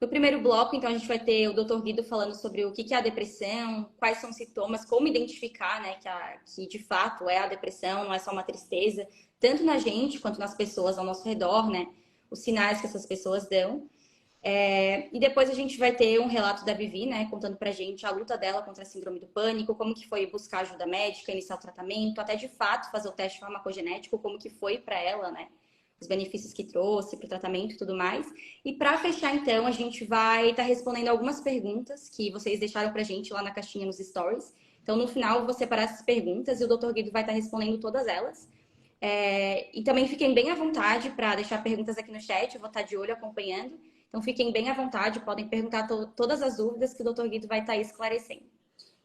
No primeiro bloco, então, a gente vai ter o Dr. Guido falando sobre o que é a depressão, quais são os sintomas, como identificar, né, que de fato é a depressão, não é só uma tristeza, tanto na gente quanto nas pessoas ao nosso redor, né, os sinais que essas pessoas dão. E depois a gente vai ter um relato da Vivi, né, contando pra gente a luta dela contra a síndrome do pânico, como que foi buscar ajuda médica, iniciar o tratamento, até de fato fazer o teste farmacogenético, como que foi para ela, né, os benefícios que trouxe para o tratamento e tudo mais. E para fechar, então, a gente vai estar respondendo algumas perguntas que vocês deixaram pra gente lá na caixinha nos stories. Então, no final, eu vou separar essas perguntas e o Dr. Guido vai estar respondendo todas elas. E também fiquem bem à vontade para deixar perguntas aqui no chat, eu vou estar de olho acompanhando. Então, fiquem bem à vontade, podem perguntar todas as dúvidas que o Dr. Guido vai estar aí esclarecendo.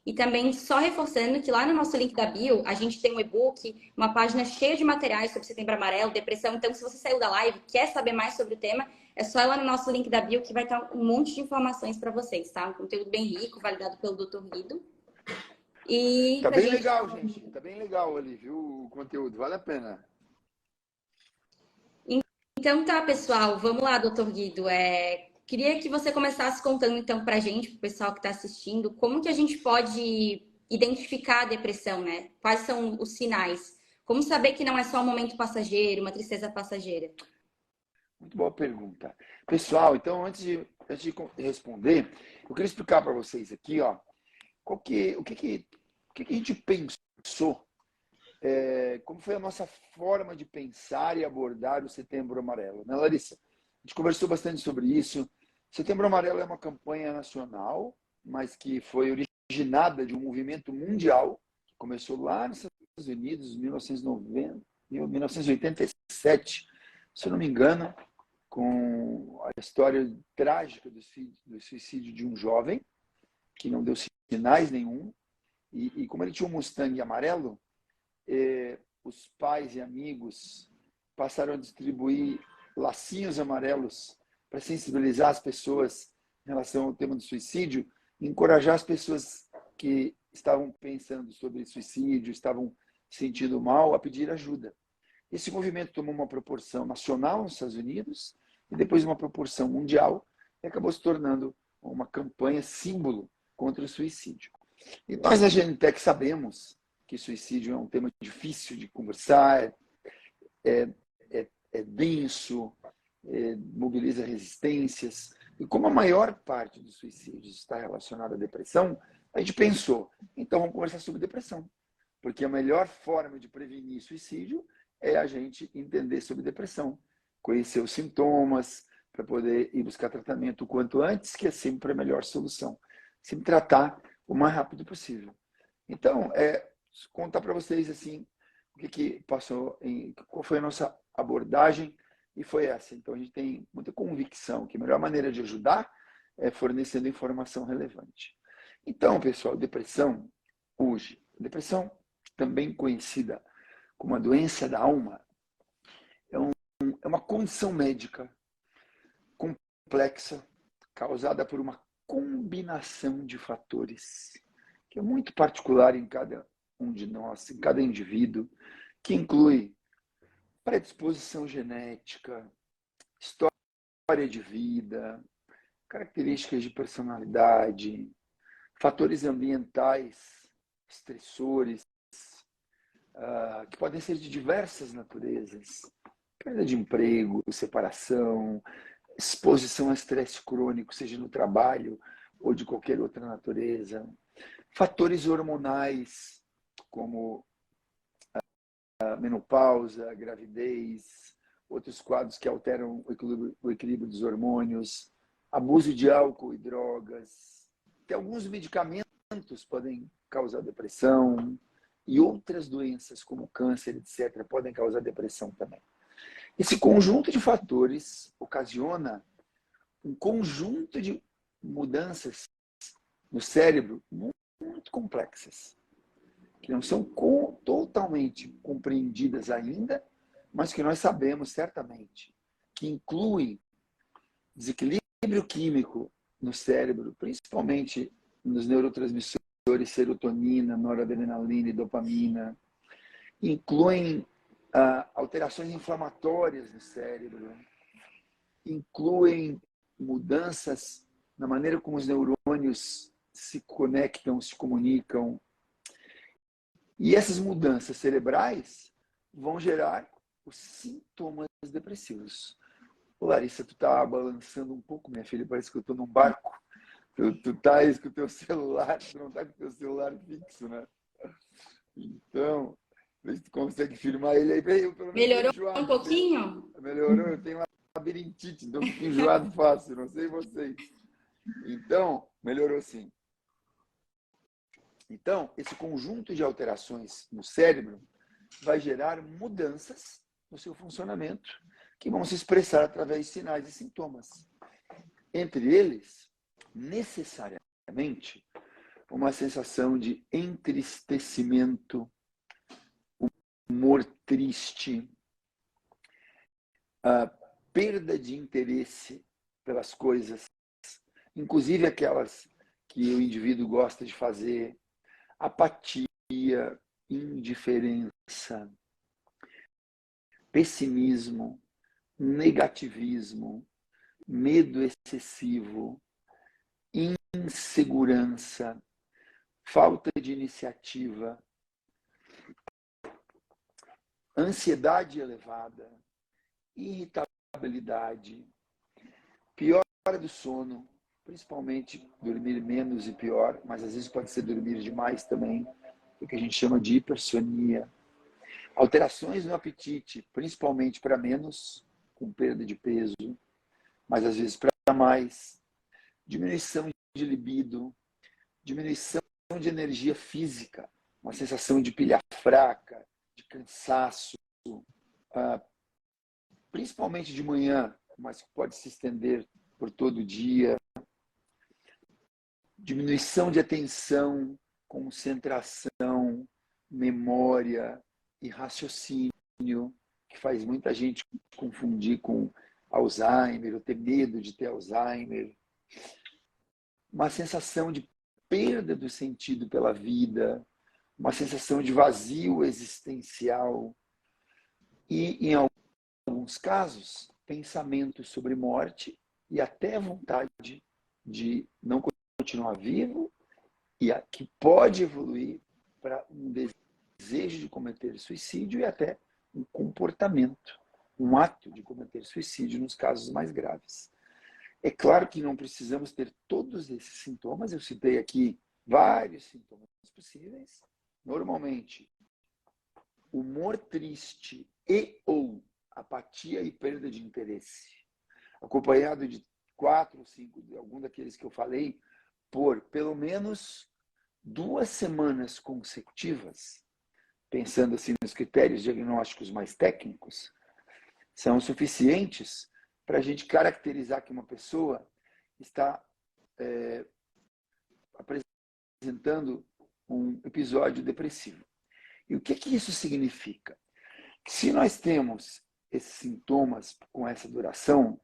E também, só reforçando que lá no nosso link da bio, a gente tem um e-book, uma página cheia de materiais sobre Setembro Amarelo, depressão. Então, se você saiu da live e quer saber mais sobre o tema, é só ir lá no nosso link da bio que vai estar um monte de informações para vocês, tá? Um conteúdo bem rico, validado pelo Dr. Guido. E Tá pra bem gente... legal, gente. Tá bem legal ali, viu? O conteúdo. Vale a pena. Então tá, pessoal, vamos lá, doutor Guido. Queria que você começasse contando então pra gente, pro pessoal que está assistindo, como que a gente pode identificar a depressão, né? Quais são os sinais? Como saber que não é só um momento passageiro, uma tristeza passageira? Muito boa pergunta. Pessoal, então, antes de responder, eu queria explicar para vocês aqui, ó, o que a gente pensou, como foi a nossa forma de pensar e abordar o Setembro Amarelo, né, Larissa? A gente conversou bastante sobre isso. Setembro Amarelo é uma campanha nacional, mas que foi originada de um movimento mundial, que começou lá nos Estados Unidos, em 1990, 1987, se eu não me engano, com a história trágica do suicídio de um jovem que não deu sinais nenhum. E como ele tinha um Mustang amarelo, os pais e amigos passaram a distribuir lacinhos amarelos para sensibilizar as pessoas em relação ao tema do suicídio e encorajar as pessoas que estavam pensando sobre suicídio, estavam se sentindo mal, a pedir ajuda. Esse movimento tomou uma proporção nacional nos Estados Unidos e depois uma proporção mundial e acabou se tornando uma campanha símbolo contra o suicídio. E nós da Genentech sabemos que suicídio é um tema difícil de conversar, é denso, mobiliza resistências. E como a maior parte dos suicídios está relacionada à depressão, a gente pensou, então vamos conversar sobre depressão. Porque a melhor forma de prevenir suicídio é a gente entender sobre depressão, conhecer os sintomas, para poder ir buscar tratamento o quanto antes, que é sempre a melhor solução. Sempre tratar o mais rápido possível. Então, contar para vocês assim o que passou, qual foi a nossa abordagem, e foi essa. Então, a gente tem muita convicção que a melhor maneira de ajudar é fornecendo informação relevante. Então, pessoal, depressão, hoje, depressão, também conhecida como a doença da alma, é uma condição médica complexa, causada por uma combinação de fatores, que é muito particular em cada um de nós, em cada indivíduo, que inclui predisposição genética, história de vida, características de personalidade, fatores ambientais, estressores, que podem ser de diversas naturezas, perda de emprego, separação, exposição a estresse crônico, seja no trabalho ou de qualquer outra natureza, fatores hormonais, como a menopausa, a gravidez, outros quadros que alteram o equilíbrio dos hormônios, abuso de álcool e drogas. Tem alguns medicamentos que podem causar depressão e outras doenças, como câncer, etc., podem causar depressão também. Esse conjunto de fatores ocasiona um conjunto de mudanças no cérebro muito complexas, que não são totalmente compreendidas ainda, mas que nós sabemos certamente, que incluem desequilíbrio químico no cérebro, principalmente nos neurotransmissores serotonina, noradrenalina e dopamina, incluem alterações inflamatórias no cérebro, incluem mudanças na maneira como os neurônios se conectam, se comunicam. E essas mudanças cerebrais vão gerar os sintomas depressivos. Ô, Larissa, tu tá balançando um pouco, minha filha, parece que eu tô num barco. Tu tá com o teu celular, tu não tá com o teu celular fixo, né? Então, vê se tu consegue filmar ele aí. Eu, pelo menos, tô Melhorou enjoado. um pouquinho? Melhorou, eu tenho labirintite, então fico enjoado fácil, não sei vocês. Então, melhorou sim. Então, esse conjunto de alterações no cérebro vai gerar mudanças no seu funcionamento, que vão se expressar através de sinais e sintomas. Entre eles, necessariamente, uma sensação de entristecimento, humor triste, a perda de interesse pelas coisas, inclusive aquelas que o indivíduo gosta de fazer, apatia, indiferença, pessimismo, negativismo, medo excessivo, insegurança, falta de iniciativa, ansiedade elevada, irritabilidade, piora do sono, principalmente dormir menos e pior, mas às vezes pode ser dormir demais também, o que a gente chama de hipersonia. Alterações no apetite, principalmente para menos, com perda de peso, mas às vezes para mais. Diminuição de libido, diminuição de energia física, uma sensação de pilha fraca, de cansaço, principalmente de manhã, mas pode se estender por todo o dia. Diminuição de atenção, concentração, memória e raciocínio, que faz muita gente confundir com Alzheimer, ou ter medo de ter Alzheimer. Uma sensação de perda do sentido pela vida, uma sensação de vazio existencial e, em alguns casos, pensamentos sobre morte e até vontade de não continuar vivo e que pode evoluir para um desejo de cometer suicídio e até um comportamento, um ato de cometer suicídio nos casos mais graves. É claro que não precisamos ter todos esses sintomas, eu citei aqui vários sintomas possíveis. Normalmente, humor triste e ou apatia e perda de interesse, acompanhado de 4 ou 5, de algum daqueles que eu falei, por pelo menos 2 semanas consecutivas, pensando assim nos critérios diagnósticos mais técnicos, são suficientes para a gente caracterizar que uma pessoa está apresentando um episódio depressivo. E o que isso significa? Que se nós temos esses sintomas com essa duração,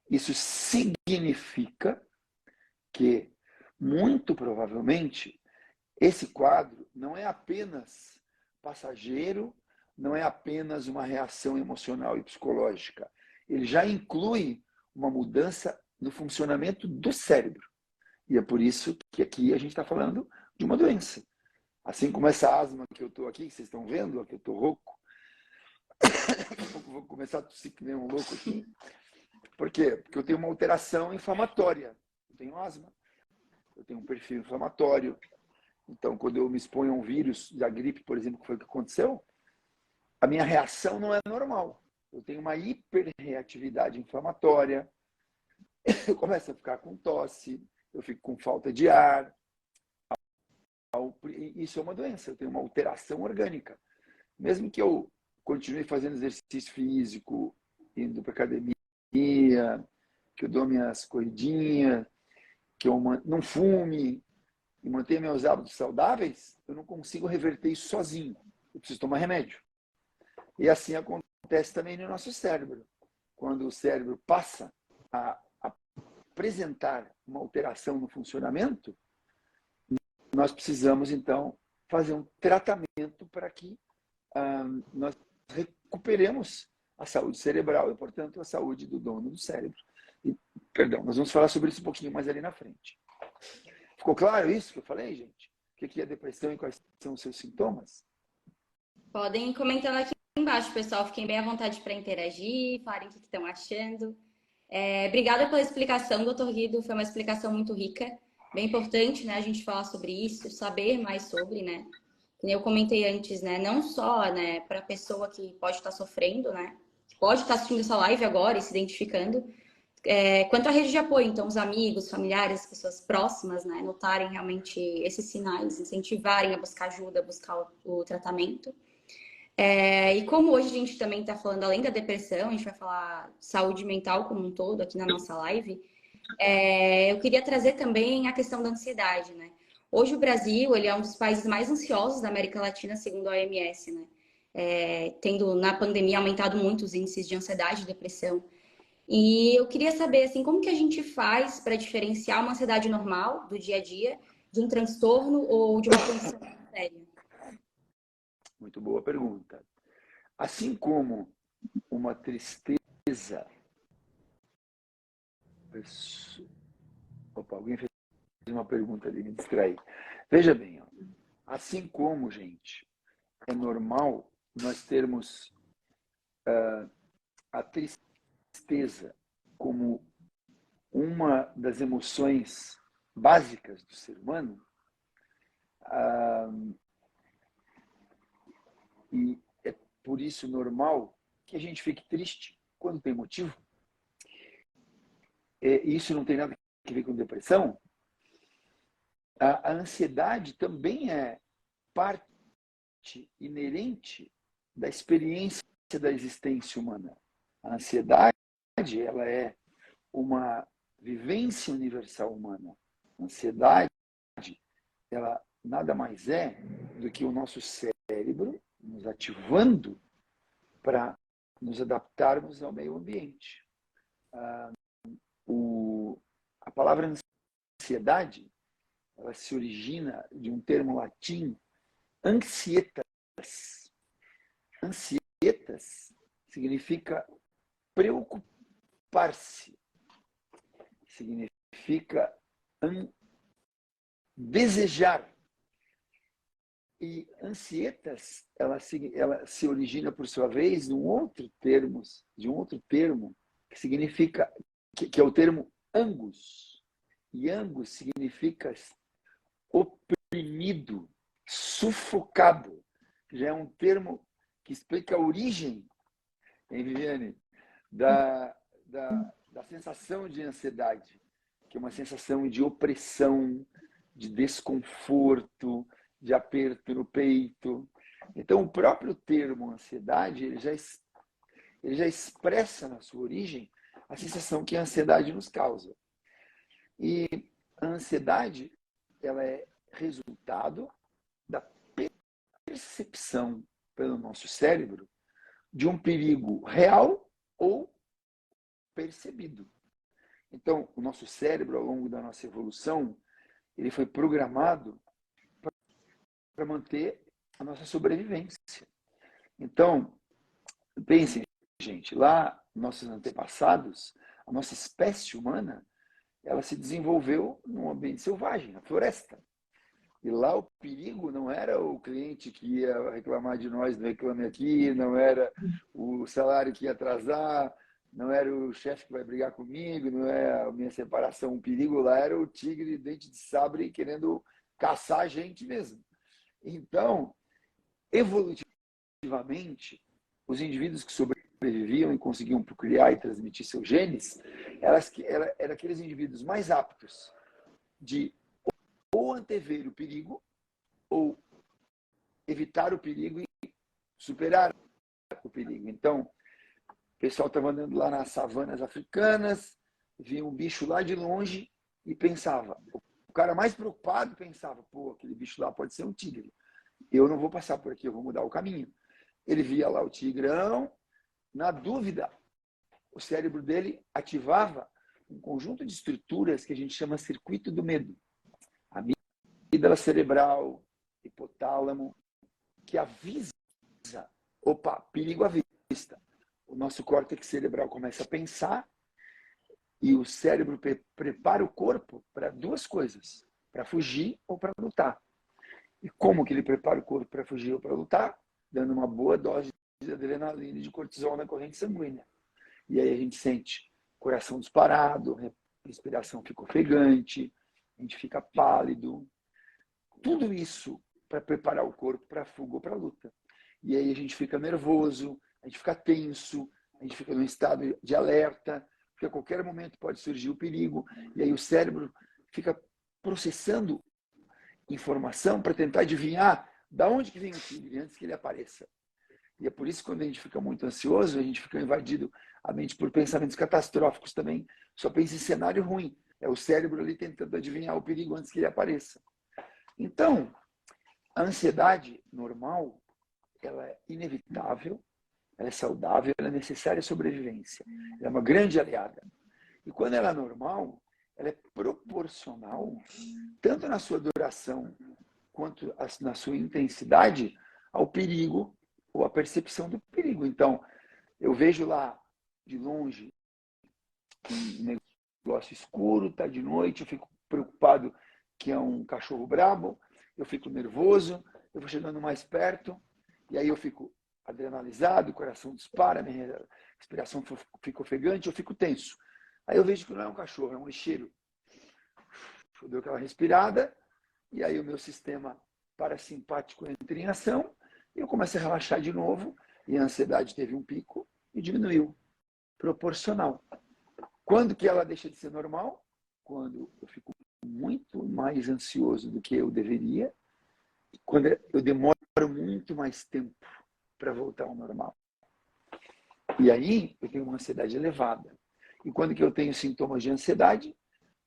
isso significa que, muito provavelmente, esse quadro não é apenas passageiro, não é apenas uma reação emocional e psicológica. Ele já inclui uma mudança no funcionamento do cérebro. E é por isso que aqui a gente está falando de uma doença. Assim como essa asma que eu estou aqui, que vocês estão vendo, que eu estou rouco. Daqui a pouco eu vou começar a tossir que nem um louco aqui. Por quê? Porque eu tenho uma alteração inflamatória. Eu tenho asma, eu tenho um perfil inflamatório. Então, quando eu me exponho a um vírus da gripe, por exemplo, que foi o que aconteceu, a minha reação não é normal. Eu tenho uma hiperreatividade inflamatória, eu começo a ficar com tosse, eu fico com falta de ar. Isso é uma doença, eu tenho uma alteração orgânica. Mesmo que eu continue fazendo exercício físico, indo para academia, que eu dou minhas corridinhas, que eu não fume e mantenha meus hábitos saudáveis, eu não consigo reverter isso sozinho. Eu preciso tomar remédio. E assim acontece também no nosso cérebro. Quando o cérebro passa a apresentar uma alteração no funcionamento, nós precisamos, então, fazer um tratamento para que nós recuperemos a saúde cerebral e, portanto, a saúde do dono do cérebro. E Perdão, nós vamos falar sobre isso um pouquinho mais ali na frente. Ficou claro isso que eu falei, gente? O que é depressão e quais são os seus sintomas? Podem ir comentando aqui embaixo, pessoal. Fiquem bem à vontade para interagir, falarem o que estão achando. Obrigada pela explicação, doutor Guido. Foi uma explicação muito rica. Bem importante, né, a gente falar sobre isso, saber mais sobre, né? Como eu comentei antes, né? Não só, né, para a pessoa que pode estar sofrendo, né? Que pode estar assistindo essa live agora e se identificando, quanto à rede de apoio, então, os amigos, familiares, as pessoas próximas, né? Notarem realmente esses sinais, incentivarem a buscar ajuda, buscar o tratamento. E como hoje a gente também está falando, além da depressão, a gente vai falar saúde mental como um todo aqui na nossa live, eu queria trazer também a questão da ansiedade, né? Hoje o Brasil, ele é um dos países mais ansiosos da América Latina, segundo a OMS, né? Tendo na pandemia aumentado muito os índices de ansiedade e depressão. E eu queria saber, assim, como que a gente faz para diferenciar uma ansiedade normal do dia a dia de um transtorno ou de uma condição séria? Muito boa pergunta. Assim como uma tristeza... Opa, alguém fez uma pergunta ali, me distraí. Veja bem, ó. Assim como, gente, é normal nós termos a tristeza como uma das emoções básicas do ser humano, e é por isso normal que a gente fique triste quando tem motivo. Isso não tem nada a ver com depressão. A ansiedade também é parte inerente da experiência da existência humana. A ansiedade, ela é uma vivência universal humana. A ansiedade, ela nada mais é do que o nosso cérebro nos ativando para nos adaptarmos ao meio ambiente. A palavra ansiedade, ela se origina de um termo latim, ansietas. Ansietas significa preocupar-se, significa desejar. E ansietas, ela se origina, por sua vez, de um outro termo que significa, que é o termo angus. E angus significa oprimido, sufocado. Já é um termo que explica a origem, hein, Viviane, da sensação de ansiedade, que é uma sensação de opressão, de desconforto, de aperto no peito. Então, o próprio termo ansiedade, ele já expressa na sua origem a sensação que a ansiedade nos causa. E a ansiedade, ela é resultado da percepção pelo nosso cérebro de um perigo real ou percebido. Então, o nosso cérebro, ao longo da nossa evolução, ele foi programado para manter a nossa sobrevivência. Então, pensem, gente, lá, nossos antepassados, a nossa espécie humana, ela se desenvolveu num ambiente selvagem, na floresta. E lá o perigo não era o cliente que ia reclamar de nós no Reclame Aqui, não era o salário que ia atrasar, não era o chefe que vai brigar comigo, não é a minha separação. O perigo lá era o tigre de dente de sabre querendo caçar a gente mesmo. Então, evolutivamente, os indivíduos que sobreviviam e conseguiam procriar e transmitir seus genes, eram aqueles indivíduos mais aptos de ou antever o perigo, ou evitar o perigo e superar o perigo. Então, o pessoal estava andando lá nas savanas africanas, via um bicho lá de longe e pensava, o cara mais preocupado pensava, pô, aquele bicho lá pode ser um tigre. Eu não vou passar por aqui, eu vou mudar o caminho. Ele via lá o tigrão, na dúvida, o cérebro dele ativava um conjunto de estruturas que a gente chama circuito do medo. Amígdala cerebral, hipotálamo, que avisa, opa, perigo à vista. O nosso córtex cerebral começa a pensar E o cérebro prepara o corpo para duas coisas, para fugir ou para lutar. E como que ele prepara o corpo para fugir ou para lutar? Dando uma boa dose de adrenalina e de cortisol na corrente sanguínea. E aí a gente sente coração disparado, respiração fica ofegante, a gente fica pálido. Tudo isso para preparar o corpo para a fuga ou para a luta. E aí a gente fica nervoso, a gente fica tenso, a gente fica num estado de alerta, porque a qualquer momento pode surgir o perigo, e aí o cérebro fica processando informação para tentar adivinhar da onde que vem o perigo antes que ele apareça. E é por isso que quando a gente fica muito ansioso, a gente fica invadido a mente por pensamentos catastróficos também, só pensa em cenário ruim. É o cérebro ali tentando adivinhar o perigo antes que ele apareça. Então, a ansiedade normal, ela é inevitável, ela é saudável, ela é necessária à sobrevivência. Ela é uma grande aliada. E quando ela é normal, ela é proporcional, tanto na sua duração quanto na sua intensidade, ao perigo ou à percepção do perigo. Então, eu vejo lá de longe um negócio escuro, está de noite, eu fico preocupado que é um cachorro brabo, eu fico nervoso, eu vou chegando mais perto, e aí eu fico adrenalizado, o coração dispara, minha respiração fica ofegante, eu fico tenso. Aí eu vejo que não é um cachorro, é um lixeiro. Eu dou aquela respirada, e aí o meu sistema parasimpático entra em ação, e eu começo a relaxar de novo, e a ansiedade teve um pico e diminuiu. Proporcional. Quando que ela deixa de ser normal? Quando eu fico muito mais ansioso do que eu deveria, quando eu demoro muito mais tempo para voltar ao normal. E aí eu tenho uma ansiedade elevada. E quando que eu tenho sintomas de ansiedade?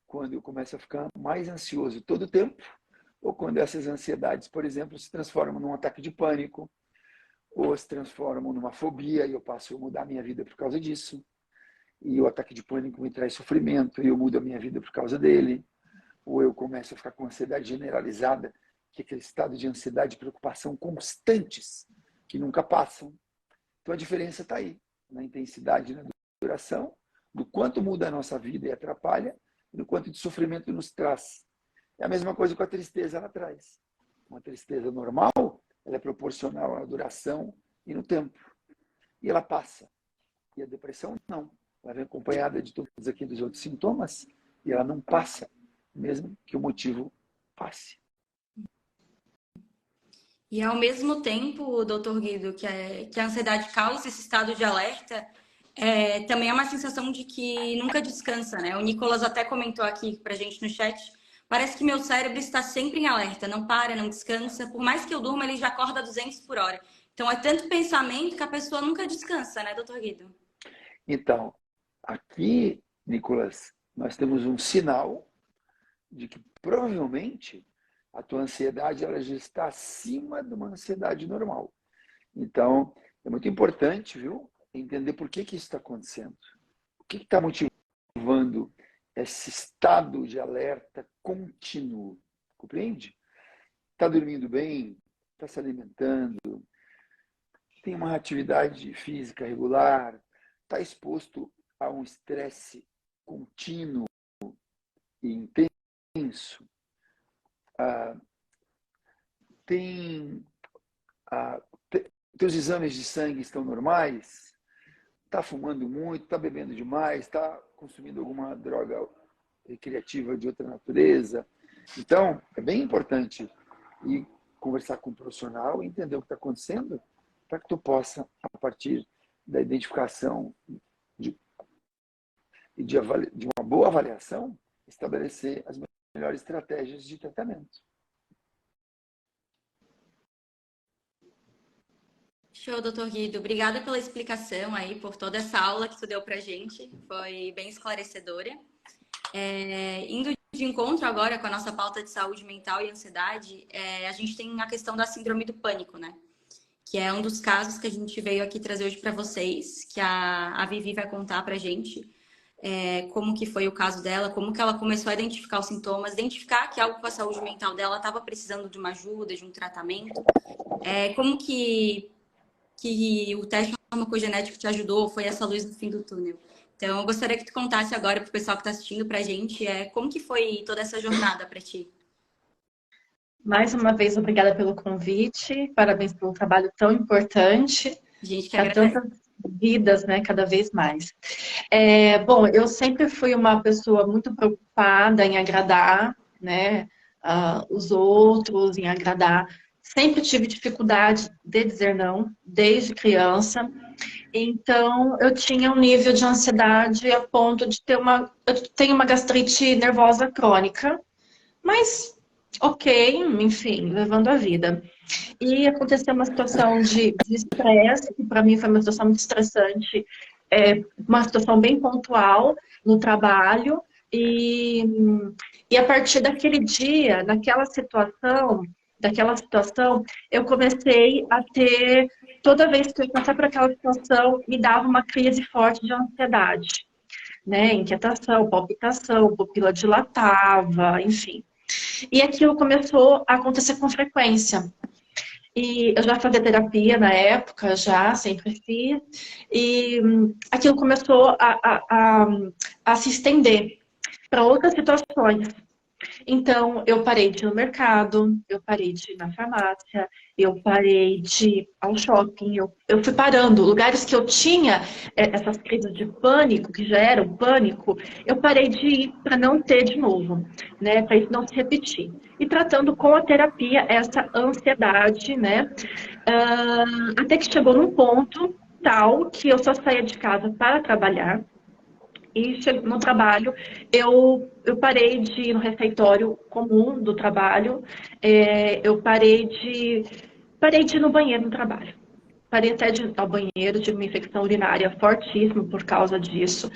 Quando eu começo a ficar mais ansioso todo o tempo, ou quando essas ansiedades, por exemplo, se transformam num ataque de pânico, ou se transformam numa fobia e eu passo a mudar a minha vida por causa disso. E o ataque de pânico me traz sofrimento e eu mudo a minha vida por causa dele. Ou eu começo a ficar com ansiedade generalizada, que é aquele estado de ansiedade e preocupação constantes, que nunca passam. Então a diferença está aí, na intensidade e na duração, do quanto muda a nossa vida e atrapalha, e do quanto de sofrimento nos traz. É a mesma coisa com a tristeza lá atrás. Uma tristeza normal, ela é proporcional à duração e no tempo. E ela passa. E a depressão, não. Ela vem acompanhada de todos aqueles outros sintomas e ela não passa, mesmo que o motivo passe. E ao mesmo tempo, doutor Guido, que a ansiedade causa esse estado de alerta, também é uma sensação de que nunca descansa, né? O Nicolas até comentou aqui pra gente no chat, parece que meu cérebro está sempre em alerta, não para, não descansa. Por mais que eu durma, ele já acorda a 200 por hora. Então é tanto pensamento que a pessoa nunca descansa, né, doutor Guido? Então, aqui, Nicolas, nós temos um sinal de que provavelmente a tua ansiedade ela já está acima de uma ansiedade normal. Então, é muito importante, viu, entender por que isso está acontecendo. O que está motivando esse estado de alerta contínuo? Compreende? Está dormindo bem? Está se alimentando? Tem uma atividade física regular? Está exposto a um estresse contínuo e intenso? Teus exames de sangue estão normais? Está fumando muito? Está bebendo demais? Está consumindo alguma droga recreativa de outra natureza? Então, é bem importante ir conversar com um profissional e entender o que está acontecendo para que tu possa, a partir da identificação de uma boa avaliação, estabelecer as melhores estratégias de tratamento. Show, doutor Guido. Obrigada pela explicação aí, por toda essa aula que tu deu pra gente. Foi bem esclarecedora. Indo de encontro agora com a nossa pauta de saúde mental e ansiedade, a gente tem a questão da síndrome do pânico, né? Que é um dos casos que a gente veio aqui trazer hoje para vocês, que a Vivi vai contar pra gente como que foi o caso dela, como que ela começou a identificar os sintomas, identificar que algo com a saúde mental dela estava precisando de uma ajuda, de um tratamento. Como que o teste farmacogenético te ajudou, foi essa luz no fim do túnel. Então, eu gostaria que tu contasse agora para o pessoal que está assistindo para a gente como que foi toda essa jornada para ti. Mais uma vez, obrigada pelo convite, parabéns pelo trabalho tão importante, A gente que para agradece. tantas vidas, né, cada vez mais. Bom, eu sempre fui uma pessoa muito preocupada em agradar, né, os outros, em agradar. Sempre tive dificuldade de dizer não, desde criança. Então, eu tinha um nível de ansiedade a ponto de ter eu tenho uma gastrite nervosa crônica, mas ok, enfim, levando a vida. E aconteceu uma situação de estresse, que para mim foi uma situação muito estressante, uma situação bem pontual no trabalho, e, e a partir daquele dia, daquela situação, eu comecei a ter, toda vez que eu passava por aquela situação, me dava uma crise forte de ansiedade, né? Inquietação, palpitação, pupila dilatava, enfim. E aquilo começou a acontecer com frequência. E eu já fazia terapia na época, já, sempre fiz. E aquilo começou a se estender para outras situações. Então, eu parei de ir no mercado, eu parei de ir na farmácia, eu parei de ir ao shopping, eu fui parando. Lugares que eu tinha essas crises de pânico, que já eram pânico, eu parei de ir para não ter de novo, né? Para isso não se repetir. E tratando com a terapia essa ansiedade, né? Até que chegou num ponto tal que eu só saía de casa para trabalhar. E no trabalho, eu parei de ir no refeitório comum do trabalho, eu parei de ir no banheiro no trabalho. Parei até de ir ao banheiro, tive uma infecção urinária fortíssima por causa disso.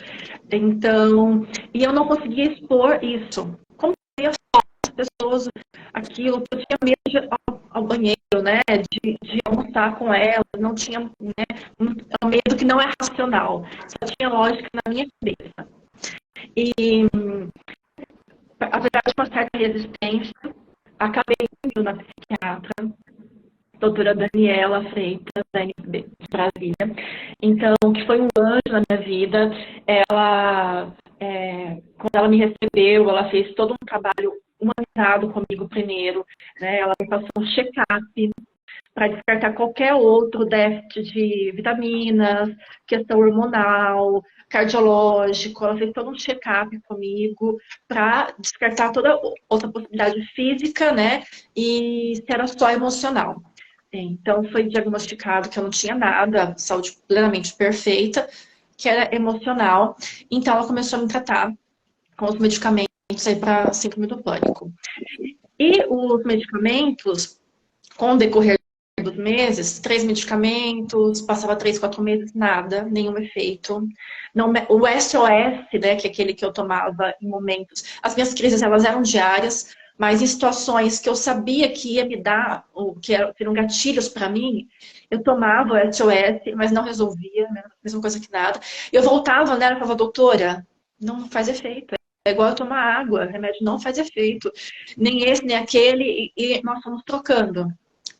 Então, e eu não conseguia expor isso. Como eu ia falar as pessoas aquilo, eu tinha medo de ir ao banheiro, né? De almoçar com elas, não tinha, né? É um medo que não é racional, só tinha lógica na minha cabeça. E, apesar de uma certa resistência, acabei indo na psiquiatra, doutora Daniela Freitas, da NB de Brasília. Então, que foi um anjo na minha vida. Ela, quando ela me recebeu, ela fez todo um trabalho humanizado comigo primeiro, né? Ela me passou um check-up para descartar qualquer outro déficit de vitaminas, questão hormonal, cardiológico. Ela fez todo um check-up comigo para descartar toda outra possibilidade física, né? E se era só emocional. Então, foi diagnosticado que eu não tinha nada, saúde plenamente perfeita, que era emocional. Então, ela começou a me tratar com os medicamentos aí para síndrome do pânico. E os medicamentos, com o decorrer dos meses, 3 medicamentos, passava 3, 4 meses, nada, nenhum efeito. Não, o SOS, né, que é aquele que eu tomava em momentos, as minhas crises, elas eram diárias, mas em situações que eu sabia que ia me dar, ou que eram gatilhos para mim, eu tomava o SOS, mas não resolvia, né, mesma coisa que nada. Eu voltava, né, e falava, doutora, não faz efeito. É igual eu tomar água, remédio não faz efeito. Nem esse, nem aquele, e nós fomos trocando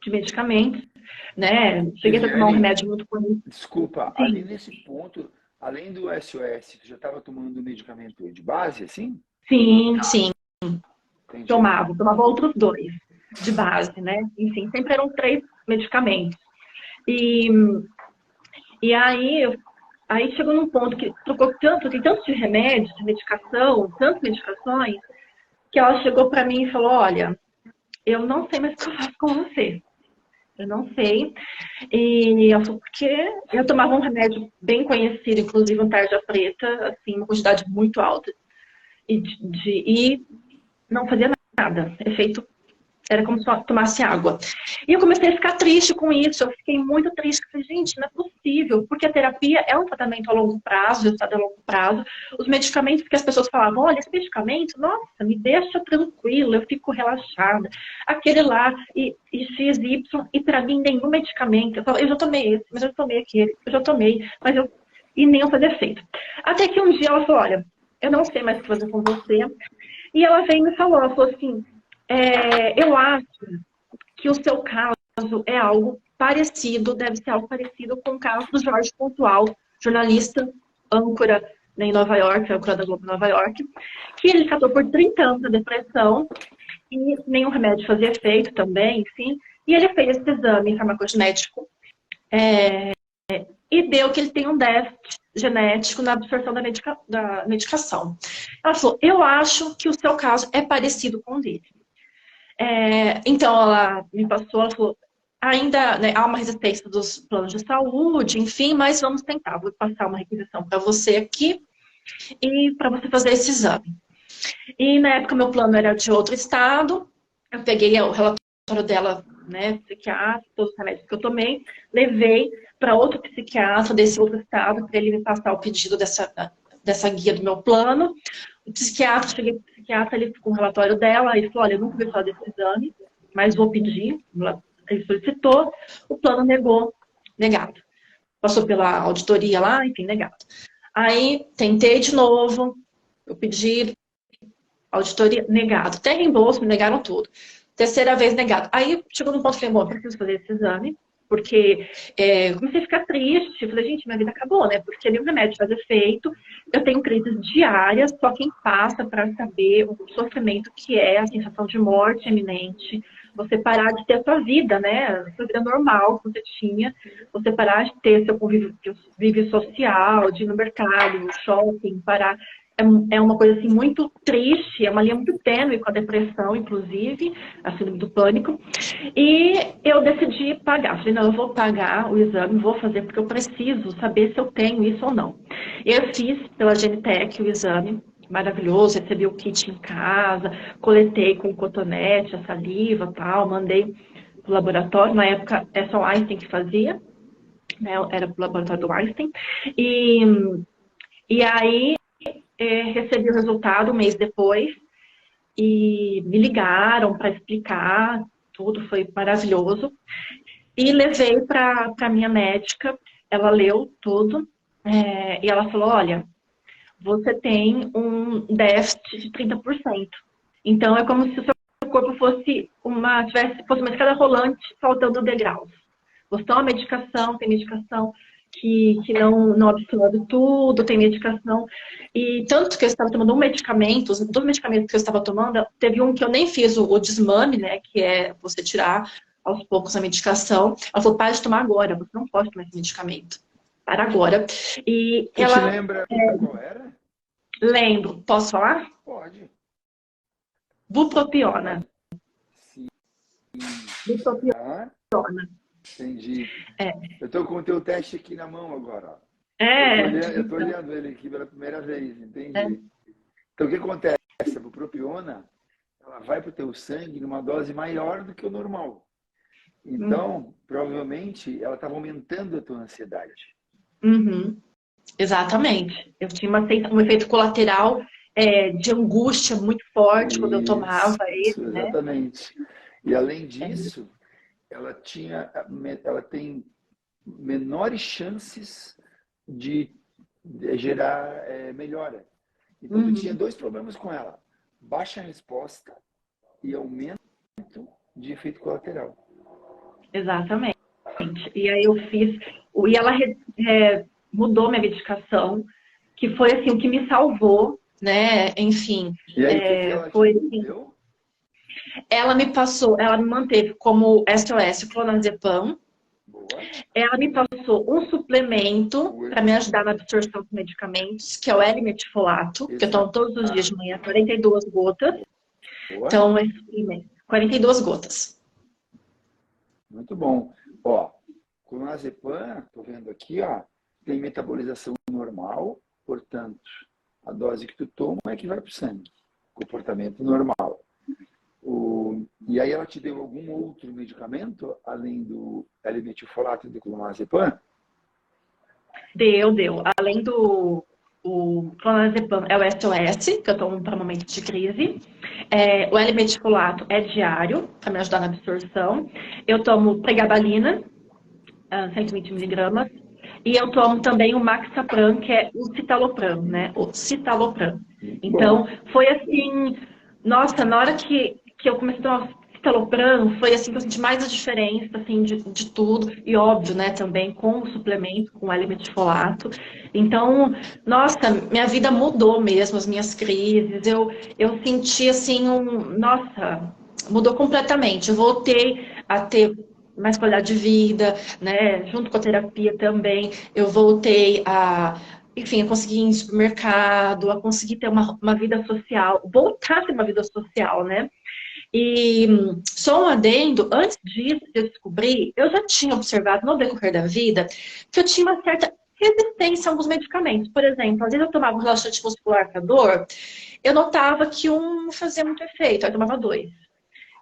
de medicamentos, né? Cheguei a tomar um remédio muito conhecido. Desculpa, Sim. ali nesse ponto, além do SOS, tu já estava tomando medicamento de base, assim? Sim, sim. Entendi. Tomava outros 2 de base, né? Enfim, sempre eram 3 medicamentos. E aí chegou num ponto que trocou tem tanto de remédio, de medicação, tantas medicações, que ela chegou para mim e falou, olha, eu não sei mais o que eu faço com você. Eu não sei. E ela falou, porque eu tomava um remédio bem conhecido, inclusive um tarja preta, assim, uma quantidade muito alta. E não fazia nada. Efeito era como se tomasse água. E eu comecei a ficar triste com isso. Eu fiquei muito triste. Eu falei, gente, não é possível. Porque a terapia é um tratamento a longo prazo, resultado a longo prazo. Os medicamentos que as pessoas falavam, olha, esse medicamento, nossa, me deixa tranquila, eu fico relaxada. Aquele lá, e XY, e para mim nenhum medicamento. Eu já tomei esse, mas eu tomei aquele, eu já tomei, mas e nenhum fazia efeito. Até que um dia ela falou, olha, eu não sei mais o que fazer com você. E ela veio e me falou, ela falou assim, eu acho que o seu caso é algo parecido, deve ser algo parecido com o caso do Jorge Pontual, jornalista, âncora né, em Nova York, é o Cura da Globo em Nova York, que ele tratou por 30 anos a depressão e nenhum remédio fazia efeito também, enfim. E ele fez esse exame farmacogenético e deu que ele tem um déficit genético na absorção da medicação. Ela falou, eu acho que o seu caso é parecido com o dele. Então, ela me passou, ela falou, ainda, né, há uma resistência dos planos de saúde, enfim, mas vamos tentar. Vou passar uma requisição para você aqui e para você fazer esse exame. E na época meu plano era de outro estado, eu peguei o relatório dela, né, psiquiatra, todos os remédios que eu tomei, levei para outro psiquiatra desse outro estado, para ele me passar o pedido dessa guia do meu plano. O psiquiatra, cheguei para o psiquiatra, ele com o relatório dela, ele falou, olha, eu nunca ouvi falar desse exame, mas vou pedir. Ele solicitou, o plano negado. Passou pela auditoria lá, enfim, negado. Aí, tentei de novo, eu pedi auditoria, negado. Até reembolso, me negaram tudo. Terceira vez, negado. Aí, chegou num ponto que eu falei, bom, eu preciso fazer esse exame, porque comecei a ficar triste. Falei, gente, minha vida acabou, né? Porque nenhum remédio faz efeito. Eu tenho crises diárias, só quem passa para saber o sofrimento que é a sensação de morte iminente. Você parar de ter a sua vida, né? A sua vida normal que você tinha. Você parar de ter seu convívio social, de ir no mercado, no shopping, parar. É uma coisa assim muito triste, é uma linha muito tênue com a depressão, inclusive, a síndrome do pânico. E eu decidi pagar. Falei, não, eu vou pagar o exame, vou fazer, porque eu preciso saber se eu tenho isso ou não. Eu fiz pela Genitec o exame, maravilhoso, recebi o kit em casa, coletei com cotonete, a saliva, tal, mandei pro laboratório. Na época, é só o Einstein que fazia, né? Era pro laboratório do Einstein. E aí, recebi o resultado um mês depois e me ligaram para explicar tudo, foi maravilhoso. E levei para a minha médica, ela leu tudo e ela falou, olha, você tem um déficit de 30%. Então, é como se o seu corpo fosse uma escada rolante faltando degraus. Você toma medicação, tem medicação que não absorve tudo, tem medicação. E tanto que eu estava tomando os 2 medicamentos que eu estava tomando, teve um que eu nem fiz o desmame, né, que é você tirar aos poucos a medicação. Ela falou, para de tomar agora, você não pode tomar esse medicamento. Para agora. E você ela... te lembra qual era? Lembro. Posso falar? Pode. Bupropiona. Sim. Bupropiona. Entendi. Eu estou com o teu teste aqui na mão agora. Ó. Eu estou olhando ele aqui pela primeira vez, entendi. Então, o que acontece? A bupropiona, ela vai para o teu sangue numa dose maior do que o normal. Então, provavelmente, ela estava aumentando a tua ansiedade. Uhum. Exatamente. Eu tinha um efeito colateral de angústia muito forte quando eu tomava ele, né? Exatamente. E, além disso, ela tem menores chances de gerar melhora. Então, tu tinha 2 problemas com ela. Baixa resposta e aumento de efeito colateral. Exatamente. E aí eu fiz... E ela mudou minha medicação, que foi assim, o que me salvou, né? Enfim. E aí, o que ela foi assim, deu? Ela me manteve como SOS clonazepam. Boa. Ela me passou um suplemento para me ajudar na absorção dos medicamentos, que é o L-metilfolato, que eu tomo todos os dias de manhã, 42 gotas. Boa. Então, esse suplemento, 42 gotas. Muito bom. Ó, clonazepam, tô vendo aqui, ó, tem metabolização normal, portanto, a dose que tu toma é que vai para o sangue. Comportamento normal. E aí ela te deu algum outro medicamento, além do L-metilfolato e do clonazepam? Deu. Além do clonazepam é o SOS, que eu tomo para momentos de crise. O L-metilfolato é diário, para me ajudar na absorção. Eu tomo pregabalina, 120 miligramas. E eu tomo também o Maxapram, que é o citalopram, né? O citalopram. Então, foi assim... Nossa, na hora que eu comecei a tomar citalopram foi assim que eu senti mais a diferença assim, de tudo. E óbvio, né, também com o suplemento, com o L-metilfolato. Então, nossa, minha vida mudou mesmo, as minhas crises. Eu senti assim, nossa, mudou completamente. Eu voltei a ter mais qualidade de vida, né? Junto com a terapia também, eu voltei a, enfim, a conseguir ir em supermercado, a conseguir ter uma vida social, voltar a ter uma vida social, né? E só um adendo, antes disso, de eu descobrir, eu já tinha observado no decorrer da vida que eu tinha uma certa resistência a alguns medicamentos. Por exemplo, às vezes eu tomava um relaxante muscular para dor, eu notava que um fazia muito efeito, aí eu tomava dois.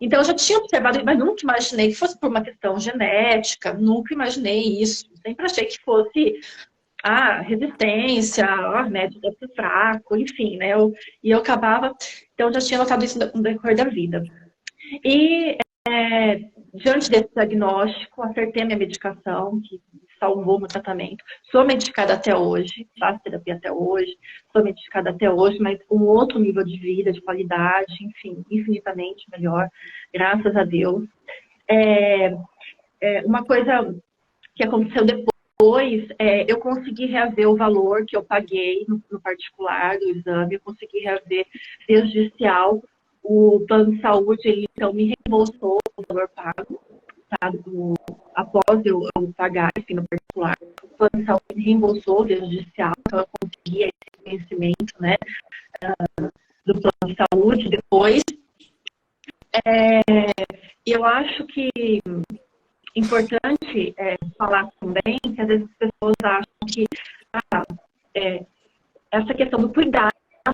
Então, eu já tinha observado, mas nunca imaginei que fosse por uma questão genética, nunca imaginei isso. Sempre achei que fosse resistência, médico deve ser fraco, enfim, né? E eu acabava, então eu já tinha notado isso no decorrer da vida. E diante desse diagnóstico, acertei a minha medicação, que salvou meu tratamento. Sou medicada até hoje, faço terapia até hoje, sou medicada até hoje, mas com outro nível de vida, de qualidade, enfim, infinitamente melhor, graças a Deus. Uma coisa que aconteceu depois, eu consegui reaver o valor que eu paguei no particular do exame, eu consegui reaver via judicial. O plano de saúde, ele então me reembolsou o valor pago, tá? Após eu pagar, enfim, no particular. O plano de saúde me reembolsou via judicial, então eu consegui esse conhecimento, né, do plano de saúde depois. E eu acho que importante falar também que às vezes as pessoas acham que essa questão do cuidado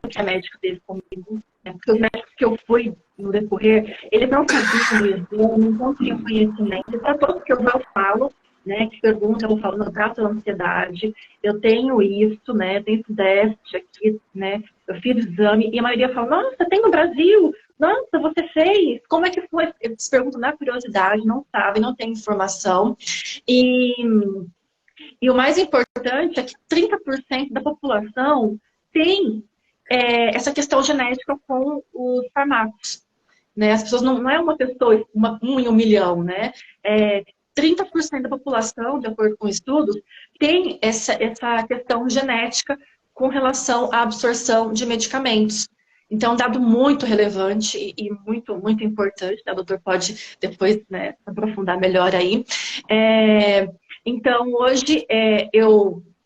que a médica teve comigo, né? Porque os médicos que eu fui no decorrer, eles não sabiam do exame, não tinham conhecimento. E para todos que eu falo, né, que perguntam, eu falo, não, trato a ansiedade, eu tenho isso, né, tenho esse déficit aqui, né, eu fiz o exame, e a maioria fala, nossa, tem no Brasil, nossa, você fez, como é que foi? Eles perguntam na curiosidade, não sabem, não tem informação. E o mais importante é que 30% da população tem essa questão genética com os fármacos. Né? As pessoas não é uma pessoa, um em 1 milhão, né? 30% da população, de acordo com estudos, tem essa questão genética com relação à absorção de medicamentos. Então, é um dado muito relevante e muito, muito importante. Né? O doutor pode depois, né, aprofundar melhor aí. Então, hoje,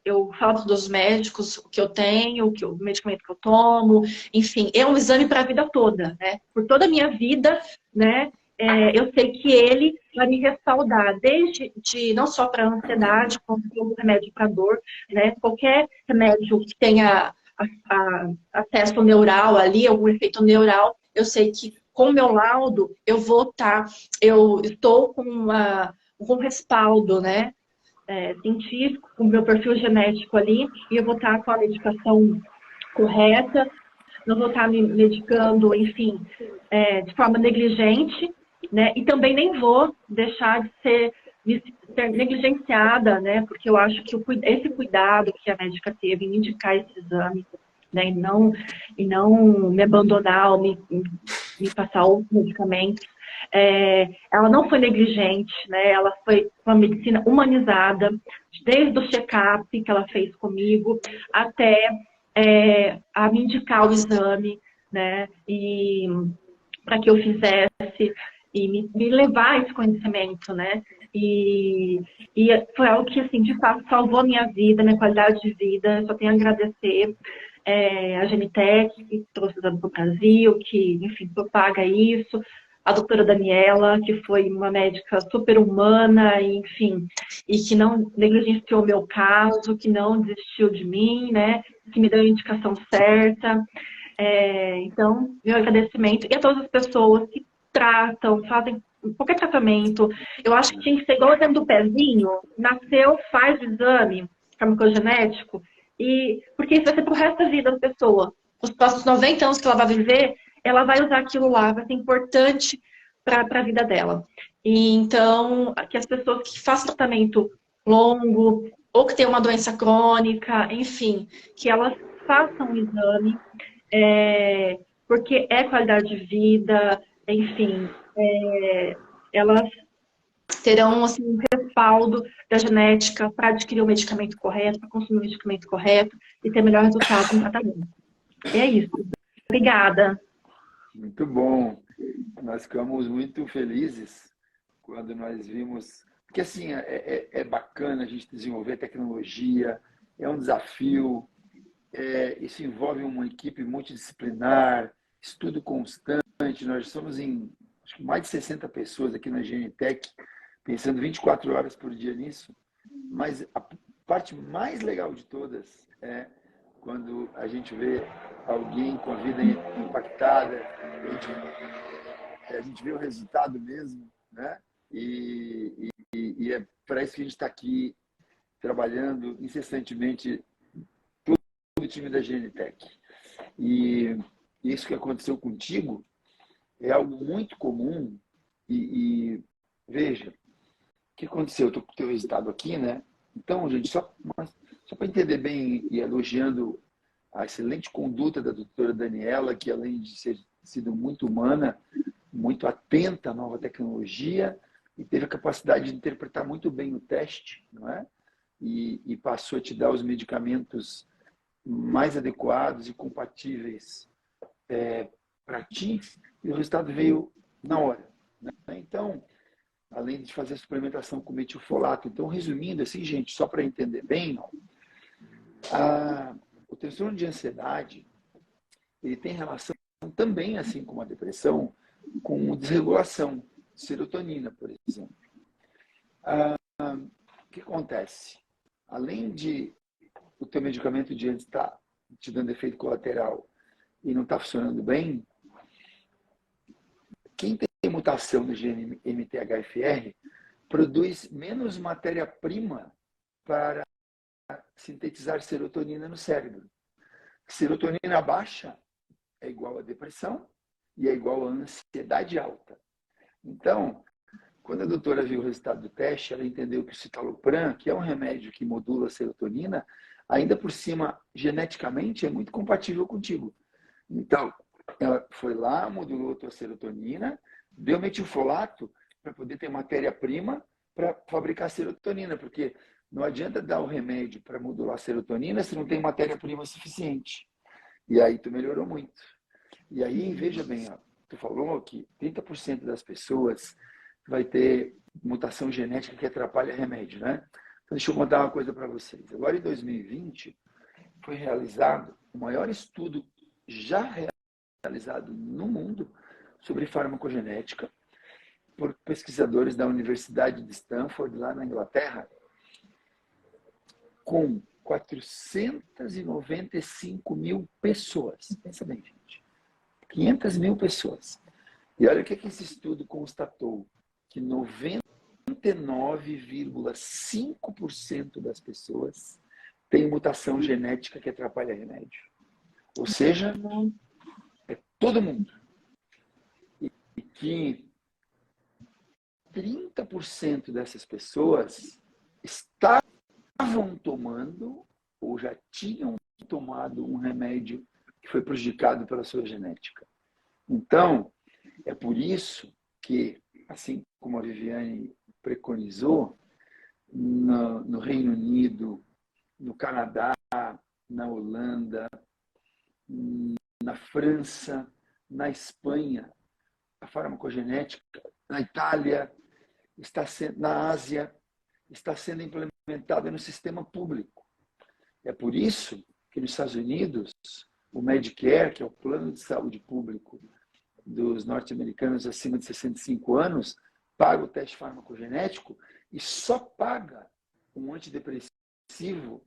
eu falo dos médicos, o que eu tenho, o medicamento que eu tomo, enfim, é um exame para a vida toda, né? Por toda a minha vida, né? Eu sei que ele vai me respaldar, desde não só para ansiedade, como remédio para dor, né? Qualquer remédio que tenha acesso neural ali, algum efeito neural, eu sei que com o meu laudo eu estou com um respaldo, né? Científico, com o meu perfil genético ali, e eu vou estar com a medicação correta, não vou estar me medicando, enfim, de forma negligente, né? E também nem vou deixar de ser negligenciada, né? Porque eu acho que esse cuidado que a médica teve em me indicar esse exame, né? E não me abandonar ou me passar outros medicamentos, ela não foi negligente, né? Ela foi uma medicina humanizada, desde o check-up que ela fez comigo, até a me indicar o exame, né? E para que eu fizesse e me levar esse conhecimento, né? E foi algo que, assim, de fato, salvou a minha vida, minha qualidade de vida. Eu só tenho a agradecer a Genitec, que trouxe o exame para o Brasil, que, enfim, propaga isso. A doutora Daniela, que foi uma médica super humana, enfim, e que não negligenciou o meu caso, que não desistiu de mim, né? Que me deu a indicação certa. Então, meu agradecimento. E a todas as pessoas que tratam, fazem qualquer tratamento. Eu acho que tinha que ser igual o exemplo do pezinho. Nasceu, faz o exame farmacogenético, porque isso vai ser pro resto da vida da pessoa. Os próximos 90 anos que ela vai viver, ela vai usar aquilo lá, vai ser importante para a vida dela. E, então, que as pessoas que façam tratamento longo, ou que tenham uma doença crônica, enfim, que elas façam o exame, porque é qualidade de vida, enfim, elas terão assim, um respaldo da genética para adquirir o medicamento correto, para consumir o medicamento correto e ter melhor resultado no tratamento. É isso. Obrigada. Muito bom. Nós ficamos muito felizes quando nós vimos. Porque, assim, é bacana a gente desenvolver tecnologia, é um desafio, isso envolve uma equipe multidisciplinar, estudo constante. Nós somos em acho que mais de 60 pessoas aqui na GNTech, pensando 24 horas por dia nisso. Mas a parte mais legal de todas é quando a gente vê alguém com a vida impactada, a gente vê o resultado mesmo, né? E é para isso que a gente está aqui trabalhando incessantemente, todo o time da GNTech. E isso que aconteceu contigo é algo muito comum. E veja, o que aconteceu? Eu estou com o teu resultado aqui, né? Então, gente, só para entender bem e elogiando a excelente conduta da doutora Daniela, que além de ser sido muito humana, muito atenta à nova tecnologia e teve a capacidade de interpretar muito bem o teste, não é? E passou a te dar os medicamentos mais adequados e compatíveis para ti, e o resultado veio na hora, né? Então, além de fazer a suplementação com metilfolato. Então, resumindo assim, gente, só para entender bem, o transtorno de ansiedade, ele tem relação também, assim como a depressão, com desregulação de serotonina, por exemplo. O que acontece? Além de o teu medicamento de antes estar te dando efeito colateral e não está funcionando bem, quem tem mutação no gene MTHFR produz menos matéria-prima para sintetizar serotonina no cérebro. Serotonina baixa é igual a depressão e é igual a ansiedade alta. Então, quando a doutora viu o resultado do teste, ela entendeu que o citalopram, que é um remédio que modula a serotonina, ainda por cima, geneticamente, é muito compatível contigo. Então, ela foi lá, modulou a tua serotonina, deu metilfolato para poder ter matéria-prima para fabricar serotonina, porque não adianta dar o remédio para modular a serotonina se não tem matéria-prima suficiente. E aí tu melhorou muito. E aí, veja bem, ó, tu falou que 30% das pessoas vai ter mutação genética que atrapalha remédio, né? Então, deixa eu contar uma coisa para vocês. Agora, em 2020, foi realizado o maior estudo já realizado no mundo sobre farmacogenética por pesquisadores da Universidade de Stanford, lá na Inglaterra, com 495 mil pessoas. Pensa bem, gente. 500 mil pessoas. E olha o que esse estudo constatou, que 99,5% das pessoas têm mutação genética que atrapalha remédio. Ou seja, é todo mundo. E que 30% dessas pessoas estavam tomando ou já tinham tomado um remédio que foi prejudicado pela sua genética. Então, é por isso que, assim como a Viviane preconizou, no Reino Unido, no Canadá, na Holanda, na França, na Espanha, a farmacogenética, na Itália, na Ásia, está sendo implementada no sistema público. É por isso que nos Estados Unidos, o Medicare, que é o plano de saúde público dos norte-americanos acima de 65 anos, paga o teste farmacogenético e só paga um antidepressivo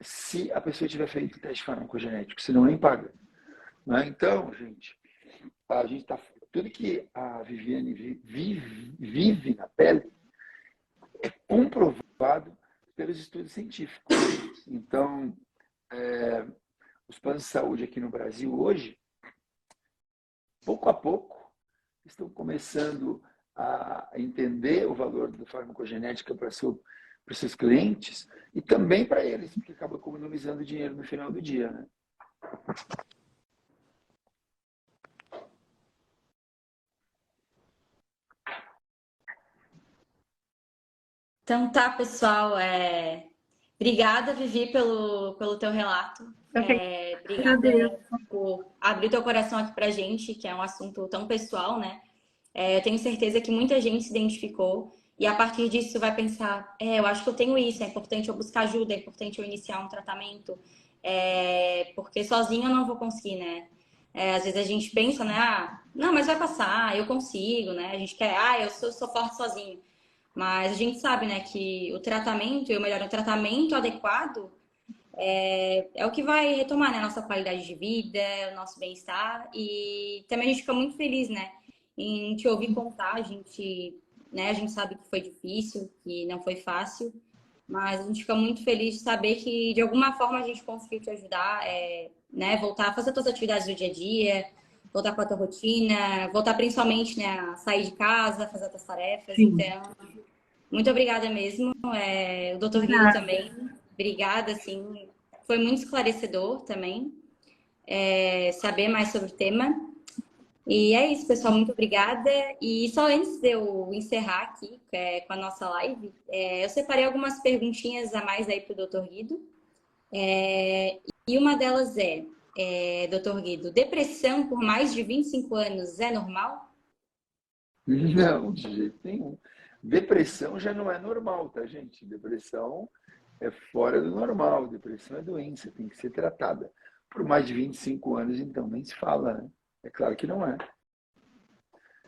se a pessoa tiver feito o teste farmacogenético, senão nem paga. Então, gente, tudo que a Viviane vive na pele é comprovado pelos estudos científicos. Então, os planos de saúde aqui no Brasil hoje, pouco a pouco, estão começando a entender o valor da farmacogenética para os seus clientes e também para eles, porque acaba economizando dinheiro no final do dia, né? Então tá, pessoal. Obrigada, Vivi, pelo teu relato. Eu que Obrigada agradeço. por abrir teu coração aqui pra gente, que é um assunto tão pessoal, né? Eu tenho certeza que muita gente se identificou e a partir disso vai pensar, eu acho que eu tenho isso, é importante eu buscar ajuda, é importante eu iniciar um tratamento, porque sozinho eu não vou conseguir, né? Às vezes a gente pensa, né? Ah, não, mas vai passar, eu consigo, né? A gente quer, eu sou forte sozinho. Mas a gente sabe, né, que o tratamento, e o melhor, o tratamento adequado é o que vai retomar, né, a nossa qualidade de vida, o nosso bem-estar. E também a gente fica muito feliz, né, em te ouvir contar. A gente sabe que foi difícil, que não foi fácil, mas a gente fica muito feliz de saber que de alguma forma a gente conseguiu te ajudar, né, voltar a fazer as tuas atividades do dia a dia, voltar com a tua rotina, voltar principalmente, né, a sair de casa, fazer as tuas tarefas. Sim. Então, muito obrigada mesmo. O doutor Guido Obrigada. também. Obrigada, assim, foi muito esclarecedor também, saber mais sobre o tema. E é isso, pessoal, muito obrigada. E só antes de eu encerrar aqui com a nossa live, eu separei algumas perguntinhas a mais aí para o doutor Guido. E uma delas doutor Guido, depressão por mais de 25 anos é normal? Não, de jeito nenhum. Depressão já não é normal, tá, gente? Depressão é fora do normal. Depressão é doença, tem que ser tratada. Por mais de 25 anos, então, nem se fala, né? É claro que não é.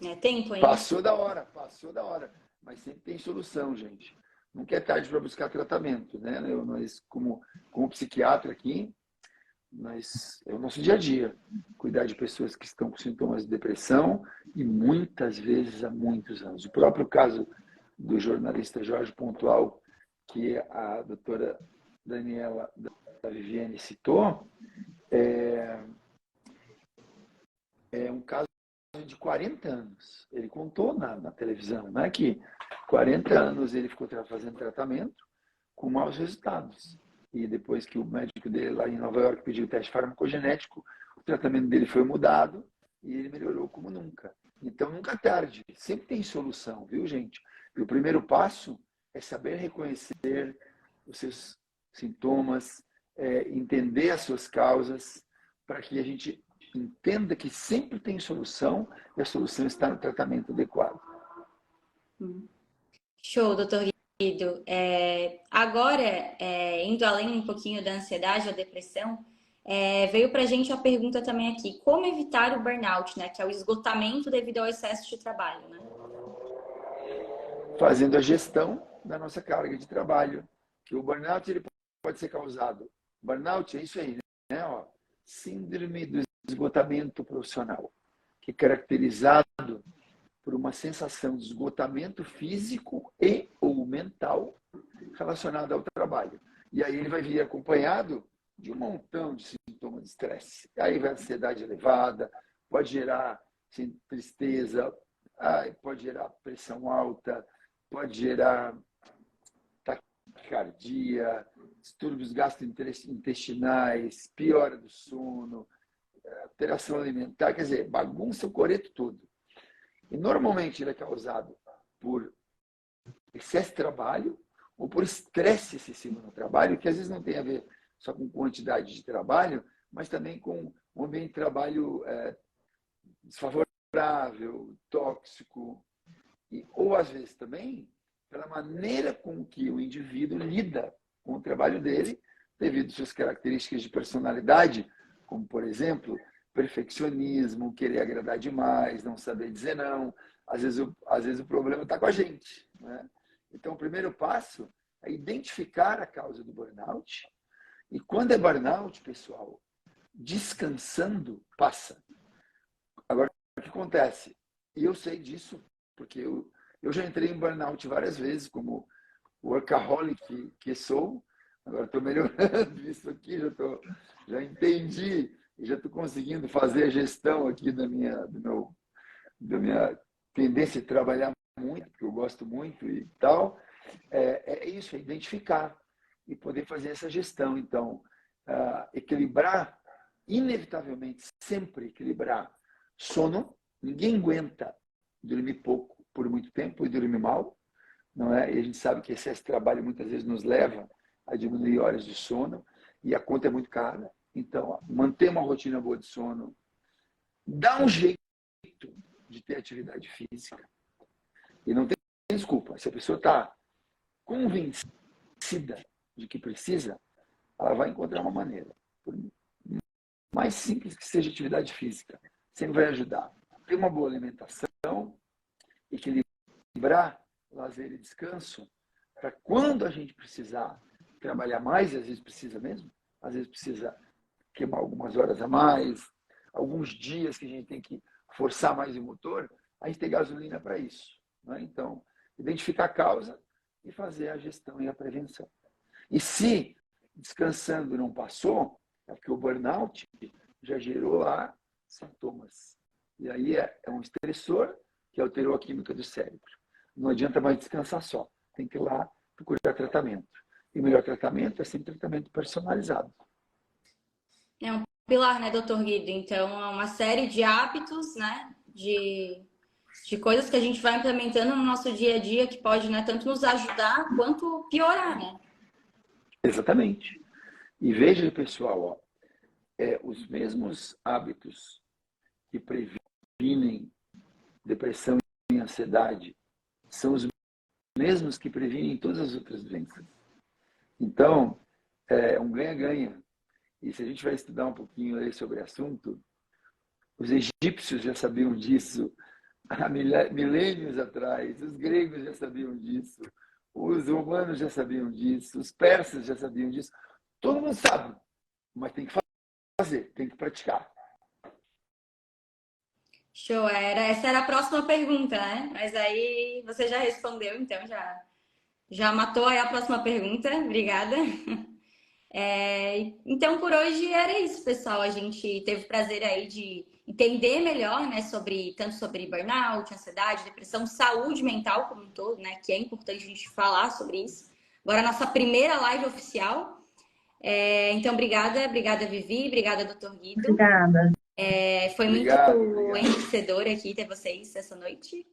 É tempo ainda? Passou da hora, passou da hora. Mas sempre tem solução, gente. Nunca é tarde para buscar tratamento, né? Nós, como psiquiatra aqui, é o nosso dia a dia. Cuidar de pessoas que estão com sintomas de depressão e muitas vezes há muitos anos. O próprio caso do jornalista Jorge Pontual, que a doutora Daniela da Viviane citou, é um caso de 40 anos. Ele contou na televisão, né, que 40 anos ele ficou fazendo tratamento com maus resultados. E depois que o médico dele lá em Nova York pediu o teste farmacogenético, o tratamento dele foi mudado e ele melhorou como nunca. Então, nunca é tarde. Sempre tem solução, viu, gente? E o primeiro passo é saber reconhecer os seus sintomas, entender as suas causas, para que a gente entenda que sempre tem solução e a solução está no tratamento adequado. Show, doutor Guido. Agora, indo além um pouquinho da ansiedade, da depressão, veio para a gente a pergunta também aqui: como evitar o burnout, né? Que é o esgotamento devido ao excesso de trabalho, né? Fazendo a gestão da nossa carga de trabalho, que o burnout ele pode ser causado. Burnout é isso aí, né? Síndrome do esgotamento profissional, que é caracterizado por uma sensação de esgotamento físico e ou mental relacionado ao trabalho. E aí ele vai vir acompanhado de um montão de sintomas de estresse. Aí vai ansiedade elevada, pode gerar tristeza, pode gerar pressão alta, pode gerar taquicardia, distúrbios gastrointestinais, piora do sono, alteração alimentar, quer dizer, bagunça o coreto todo. E normalmente ele é causado por excesso de trabalho ou por estresse excessivo no trabalho, que às vezes não tem a ver só com quantidade de trabalho, mas também com um ambiente de trabalho desfavorável, tóxico, ou às vezes também pela maneira com que o indivíduo lida com o trabalho dele, devido às suas características de personalidade, como, por exemplo, perfeccionismo, querer agradar demais, não saber dizer não. Às vezes o problema está com a gente, né? Então, o primeiro passo é identificar a causa do burnout. E quando é burnout, pessoal, descansando, passa. Agora, o que acontece? E eu sei disso, porque eu já entrei em burnout várias vezes, como workaholic que sou. Agora estou melhorando isso aqui, já entendi e já estou conseguindo fazer a gestão aqui da minha tendência de trabalhar muito, porque eu gosto muito e tal. É isso, é identificar e poder fazer essa gestão. Então, equilibrar, inevitavelmente, sempre equilibrar sono. Ninguém aguenta dormir pouco por muito tempo e dormir mal. não é? E a gente sabe que esse trabalho muitas vezes nos leva a diminuir horas de sono e a conta é muito cara. Então, manter uma rotina boa de sono, dá um jeito de ter atividade física. E não tem desculpa. Se a pessoa está convencida de que precisa, ela vai encontrar uma maneira. Por mais simples que seja a atividade física, sempre vai ajudar. Ter uma boa alimentação, equilibrar lazer e descanso, para quando a gente precisar trabalhar mais, e às vezes precisa mesmo, às vezes precisa queimar algumas horas a mais, alguns dias que a gente tem que forçar mais o motor, a gente tem gasolina para isso. Né? Então, identificar a causa e fazer a gestão e a prevenção. E se descansando não passou, é porque o burnout já gerou lá sintomas. E aí é um estressor que alterou a química do cérebro. Não adianta mais descansar só. Tem que ir lá procurar tratamento. E o melhor tratamento é sempre tratamento personalizado. É um pilar, né, doutor Guido? Então, é uma série de hábitos, né, de coisas que a gente vai implementando no nosso dia a dia que pode, né, tanto nos ajudar quanto piorar, né? Exatamente. E veja, pessoal, ó, os mesmos hábitos que previnem depressão e ansiedade são os mesmos que previnem todas as outras doenças. Então, é um ganha-ganha. E se a gente vai estudar um pouquinho aí sobre o assunto, os egípcios já sabiam disso há milênios atrás, os gregos já sabiam disso, os romanos já sabiam disso, os persas já sabiam disso. Todo mundo sabe, mas tem que fazer, tem que praticar. Show, essa era a próxima pergunta, né? Mas aí você já respondeu, então já matou aí a próxima pergunta. Obrigada. Então, por hoje era isso, pessoal. A gente teve o prazer aí de entender melhor, né, tanto sobre burnout, ansiedade, depressão, saúde mental como um todo, né, que é importante a gente falar sobre isso. Agora, a nossa primeira live oficial. Então, obrigada, Vivi, obrigada, doutor Guido. Obrigada. Foi Obrigado, muito enriquecedor aqui ter vocês essa noite.